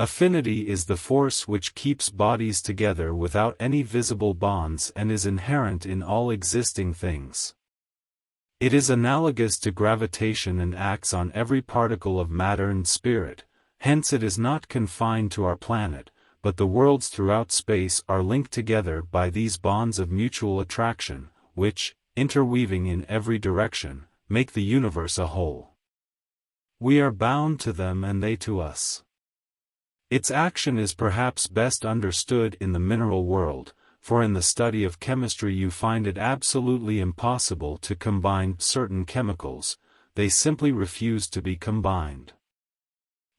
Affinity is the force which keeps bodies together without any visible bonds and is inherent in all existing things. It is analogous to gravitation and acts on every particle of matter and spirit, hence it is not confined to our planet, but the worlds throughout space are linked together by these bonds of mutual attraction, which, interweaving in every direction, make the universe a whole. We are bound to them and they to us. Its action is perhaps best understood in the mineral world, for in the study of chemistry you find it absolutely impossible to combine certain chemicals, they simply refuse to be combined.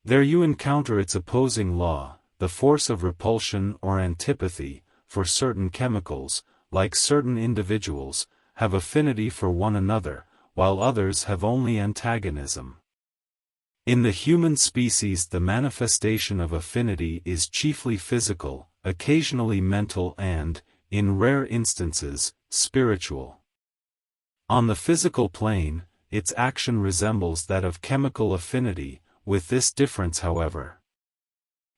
There you encounter its opposing law, the force of repulsion or antipathy, for certain chemicals, like certain individuals, have affinity for one another, while others have only antagonism. In the human species the manifestation of affinity is chiefly physical, occasionally mental and, in rare instances, spiritual. On the physical plane, its action resembles that of chemical affinity, with this difference however.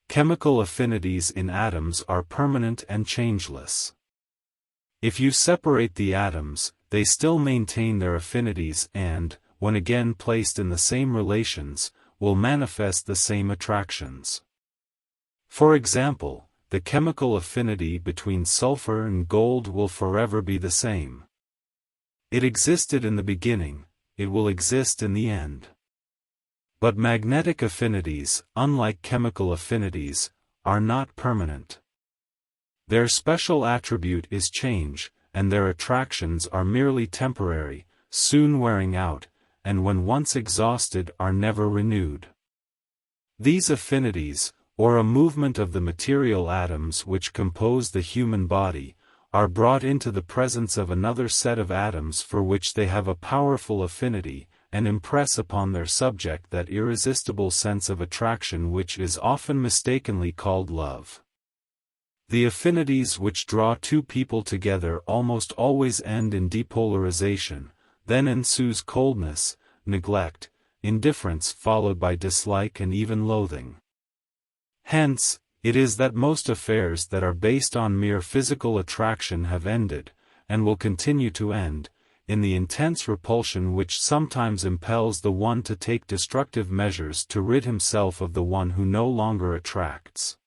Chemical affinities in atoms are permanent and changeless. If you separate the atoms, they still maintain their affinities and, when again placed in the same relations, will manifest the same attractions. For example, the chemical affinity between sulfur and gold will forever be the same. It existed in the beginning, it will exist in the end. But magnetic affinities, unlike chemical affinities, are not permanent. Their special attribute is change, and their attractions are merely temporary, soon wearing out, and when once exhausted are never renewed. These affinities, or a movement of the material atoms which compose the human body, are brought into the presence of another set of atoms for which they have a powerful affinity, and impress upon their subject that irresistible sense of attraction which is often mistakenly called love. The affinities which draw two people together almost always end in depolarization, then ensues coldness, neglect, indifference followed by dislike and even loathing. Hence, it is that most affairs that are based on mere physical attraction have ended, and will continue to end, in the intense repulsion which sometimes impels the one to take destructive measures to rid himself of the one who no longer attracts.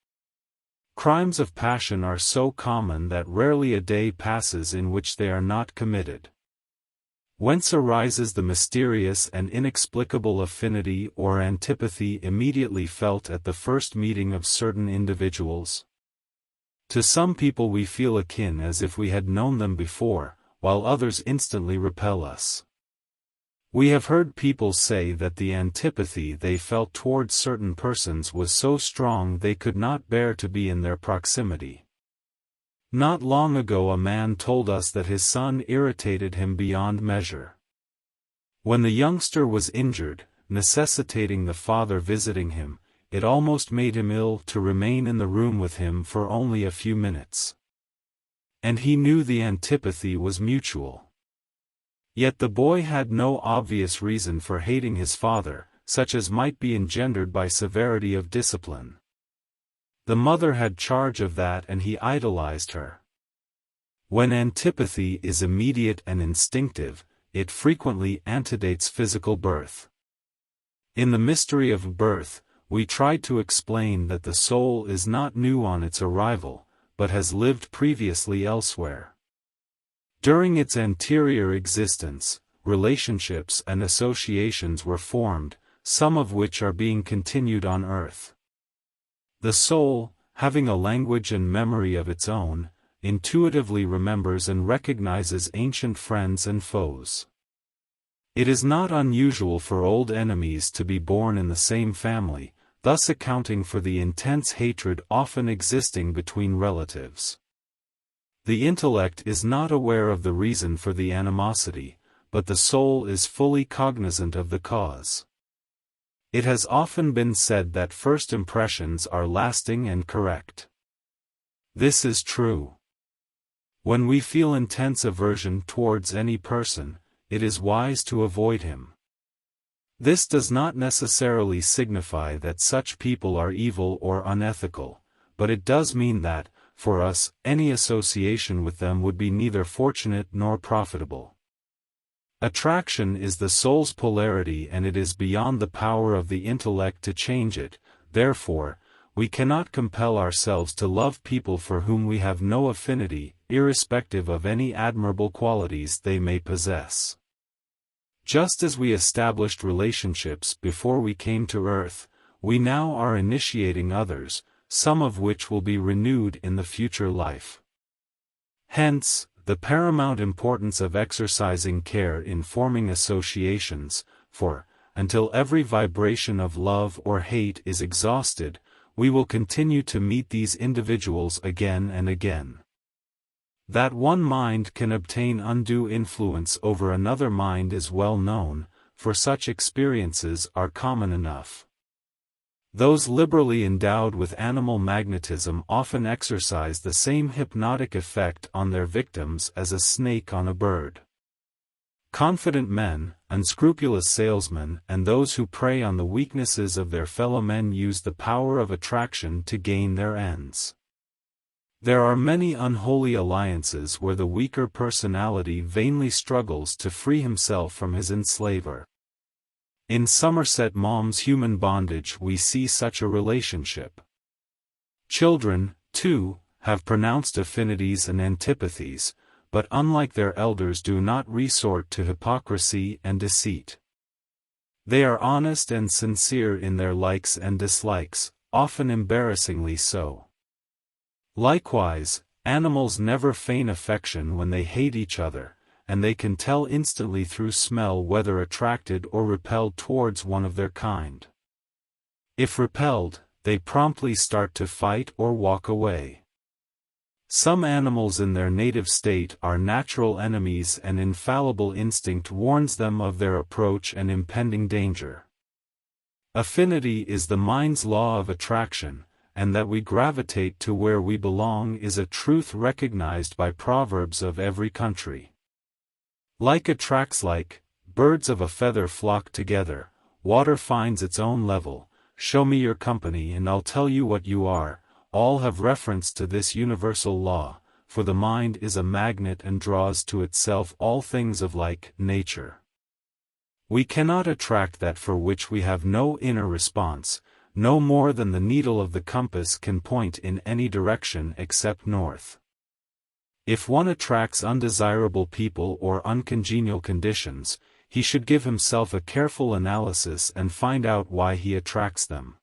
Crimes of passion are so common that rarely a day passes in which they are not committed. Whence arises the mysterious and inexplicable affinity or antipathy immediately felt at the first meeting of certain individuals? To some people we feel akin as if we had known them before, while others instantly repel us. We have heard people say that the antipathy they felt towards certain persons was so strong they could not bear to be in their proximity. Not long ago a man told us that his son irritated him beyond measure. When the youngster was injured, necessitating the father visiting him, it almost made him ill to remain in the room with him for only a few minutes. And he knew the antipathy was mutual. Yet the boy had no obvious reason for hating his father, such as might be engendered by severity of discipline. The mother had charge of that and he idolized her. When antipathy is immediate and instinctive, it frequently antedates physical birth. In the mystery of birth, we tried to explain that the soul is not new on its arrival, but has lived previously elsewhere. During its anterior existence, relationships and associations were formed, some of which are being continued on earth. The soul, having a language and memory of its own, intuitively remembers and recognizes ancient friends and foes. It is not unusual for old enemies to be born in the same family, thus accounting for the intense hatred often existing between relatives. The intellect is not aware of the reason for the animosity, but the soul is fully cognizant of the cause. It has often been said that first impressions are lasting and correct. This is true. When we feel intense aversion towards any person, it is wise to avoid him. This does not necessarily signify that such people are evil or unethical, but it does mean that, for us, any association with them would be neither fortunate nor profitable. Attraction is the soul's polarity and it is beyond the power of the intellect to change it, therefore, we cannot compel ourselves to love people for whom we have no affinity, irrespective of any admirable qualities they may possess. Just as we established relationships before we came to earth, we now are initiating others, some of which will be renewed in the future life. Hence, the paramount importance of exercising care in forming associations, for, until every vibration of love or hate is exhausted, we will continue to meet these individuals again and again. That one mind can obtain undue influence over another mind is well known, for such experiences are common enough. Those liberally endowed with animal magnetism often exercise the same hypnotic effect on their victims as a snake on a bird. Confident men, unscrupulous salesmen, and those who prey on the weaknesses of their fellow men use the power of attraction to gain their ends. There are many unholy alliances where the weaker personality vainly struggles to free himself from his enslaver. In Somerset Maugham's Human Bondage we see such a relationship. Children, too, have pronounced affinities and antipathies, but unlike their elders do not resort to hypocrisy and deceit. They are honest and sincere in their likes and dislikes, often embarrassingly so. Likewise, animals never feign affection when they hate each other, and they can tell instantly through smell whether attracted or repelled towards one of their kind. If repelled, they promptly start to fight or walk away. Some animals in their native state are natural enemies and infallible instinct warns them of their approach and impending danger. Affinity is the mind's law of attraction, and that we gravitate to where we belong is a truth recognized by proverbs of every country. Like attracts like, birds of a feather flock together, water finds its own level, show me your company and I'll tell you what you are, all have reference to this universal law, for the mind is a magnet and draws to itself all things of like nature. We cannot attract that for which we have no inner response, no more than the needle of the compass can point in any direction except north. If one attracts undesirable people or uncongenial conditions, he should give himself a careful analysis and find out why he attracts them.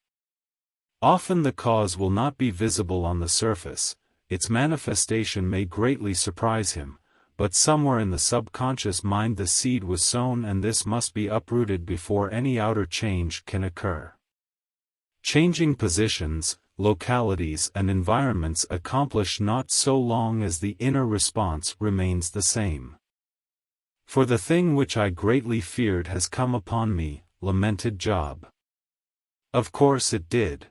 Often the cause will not be visible on the surface, its manifestation may greatly surprise him, but somewhere in the subconscious mind the seed was sown and this must be uprooted before any outer change can occur. Changing positions, localities and environments accomplish not so long as the inner response remains the same. For the thing which I greatly feared has come upon me, lamented Job. Of course it did.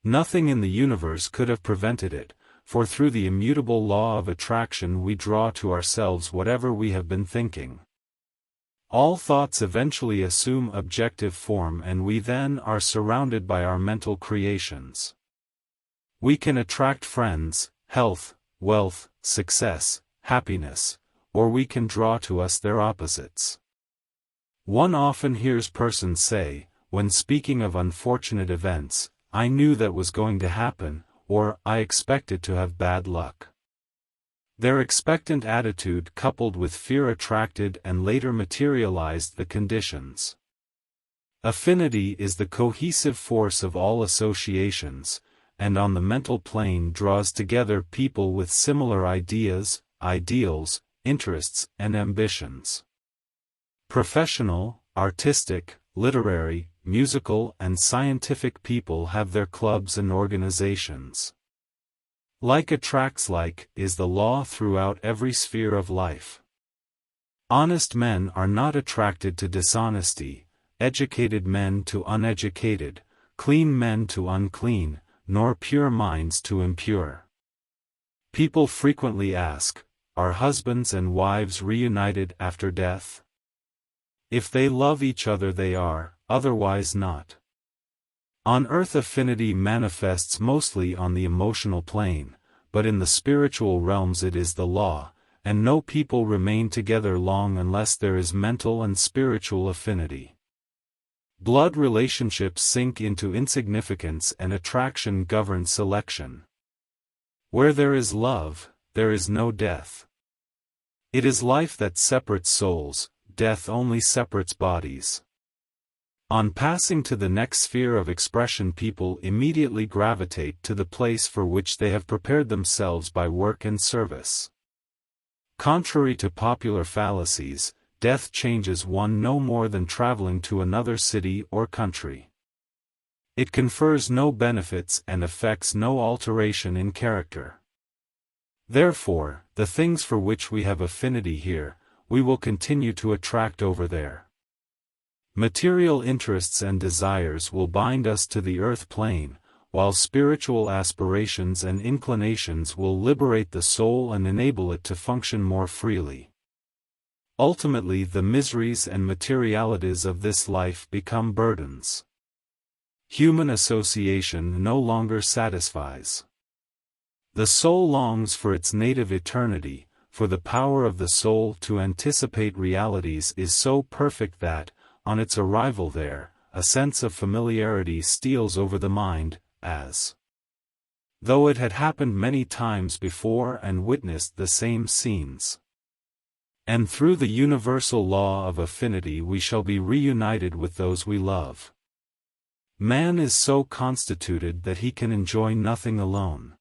Nothing in the universe could have prevented it, for through the immutable law of attraction we draw to ourselves whatever we have been thinking. All thoughts eventually assume objective form and we then are surrounded by our mental creations. We can attract friends, health, wealth, success, happiness, or we can draw to us their opposites. One often hears persons say, when speaking of unfortunate events, I knew that was going to happen, or I expected to have bad luck. Their expectant attitude coupled with fear attracted and later materialized the conditions. Affinity is the cohesive force of all associations, and on the mental plane draws together people with similar ideas, ideals, interests, and ambitions. Professional, artistic, literary, musical, and scientific people have their clubs and organizations. Like attracts like is the law throughout every sphere of life. Honest men are not attracted to dishonesty, educated men to uneducated, clean men to unclean, nor pure minds to impure. People frequently ask, are husbands and wives reunited after death? If they love each other they are, otherwise not. On earth affinity manifests mostly on the emotional plane, but in the spiritual realms it is the law, and no people remain together long unless there is mental and spiritual affinity. Blood relationships sink into insignificance and attraction governs selection. Where there is love, there is no death. It is life that separates souls, death only separates bodies. On passing to the next sphere of expression, people immediately gravitate to the place for which they have prepared themselves by work and service. Contrary to popular fallacies, death changes one no more than traveling to another city or country. It confers no benefits and effects no alteration in character. Therefore, the things for which we have affinity here, we will continue to attract over there. Material interests and desires will bind us to the earth plane, while spiritual aspirations and inclinations will liberate the soul and enable it to function more freely. Ultimately, the miseries and materialities of this life become burdens. Human association no longer satisfies. The soul longs for its native eternity, for the power of the soul to anticipate realities is so perfect that, on its arrival there, a sense of familiarity steals over the mind, as though it had happened many times before and witnessed the same scenes. And through the universal law of affinity we shall be reunited with those we love. Man is so constituted that he can enjoy nothing alone.